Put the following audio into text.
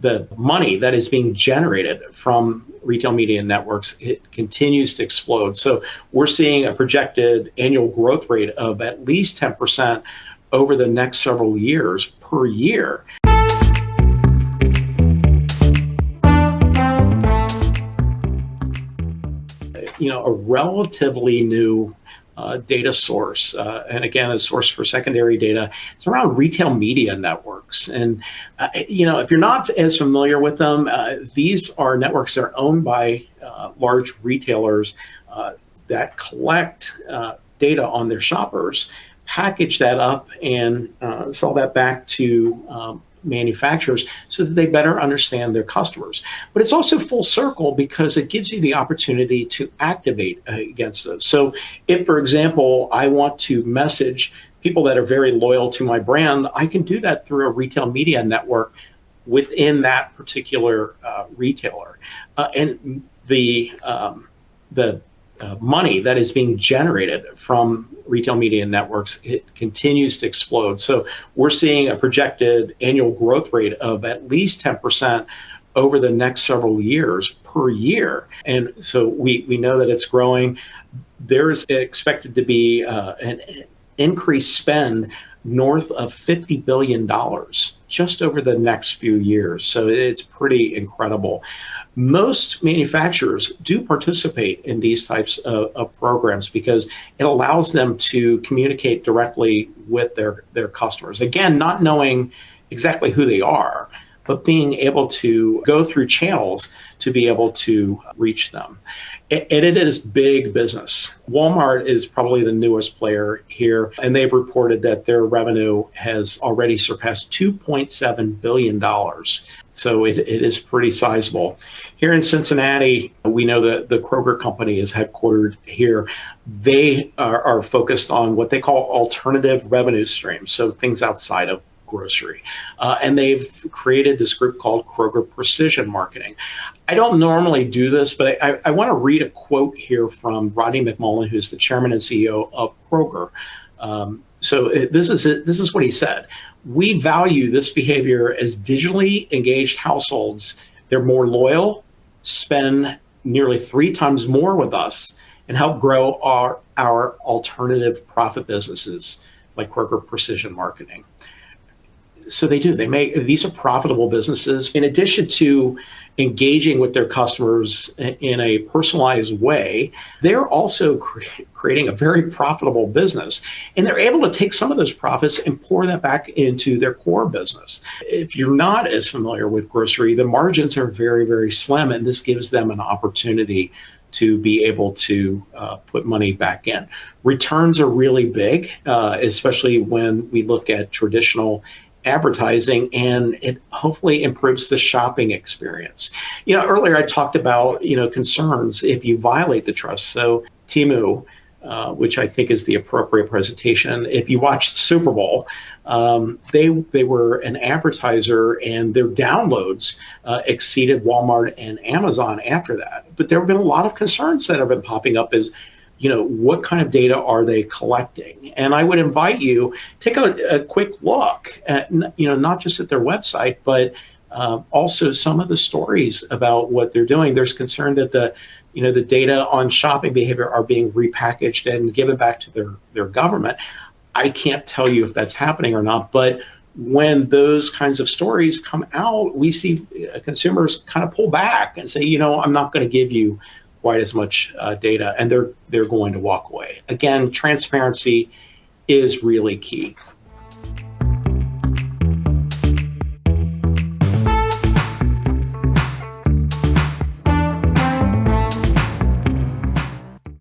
the money that is being generated from retail media networks, it continues to explode. So we're seeing a projected annual growth rate of at least 10% over the next several years per year. A relatively new data source, and again, a source for secondary data. It's around retail media networks. And, if you're not as familiar with them, these are networks that are owned by large retailers that collect data on their shoppers, package that up, and sell that back to manufacturers so that they better understand their customers. But it's also full circle because it gives you the opportunity to activate against those. So if, for example, I want to message people that are very loyal to my brand, I can do that through a retail media network within that particular retailer. And the money that is being generated from retail media networks, it continues to explode. So we're seeing a projected annual growth rate of at least 10% over the next several years per year. And so we know that it's growing. There's expected to be an increased spend north of $50 billion just over the next few years. So it's pretty incredible. Most manufacturers do participate in these types of programs because it allows them to communicate directly with their customers. Again, not knowing exactly who they are, but being able to go through channels to be able to reach them. And it is big business. Walmart is probably the newest player here, and they've reported that their revenue has already surpassed $2.7 billion. So it is pretty sizable. Here in Cincinnati, we know that the Kroger company is headquartered here. They are focused on what they call alternative revenue streams, so things outside of grocery. And they've created this group called Kroger Precision Marketing. I don't normally do this, but I want to read a quote here from Rodney McMullen, who's the chairman and CEO of Kroger. So this is what he said. We value this behavior as digitally engaged households. They're more loyal, spend nearly 3 times more with us, and help grow our alternative profit businesses like Kroger Precision Marketing. So they do. These are profitable businesses. In addition to engaging with their customers in a personalized way, they're also creating a very profitable business. And they're able to take some of those profits and pour that back into their core business. If you're not as familiar with grocery, the margins are very, very slim, and this gives them an opportunity to be able to put money back in. Returns are really big, especially when we look at traditional advertising, and it hopefully improves the shopping experience. Earlier I talked about, concerns if you violate the trust. So Temu, which I think is the appropriate presentation. If you watched the Super Bowl, they were an advertiser, and their downloads exceeded Walmart and Amazon after that. But there have been a lot of concerns that have been popping up as what kind of data are they collecting? And I would invite you, take a quick look at, not just at their website, but also some of the stories about what they're doing. There's concern that the data on shopping behavior are being repackaged and given back to their government. I can't tell you if that's happening or not, but when those kinds of stories come out, we see consumers kind of pull back and say, I'm not going to give you quite as much data, and they're going to walk away. Again, transparency is really key.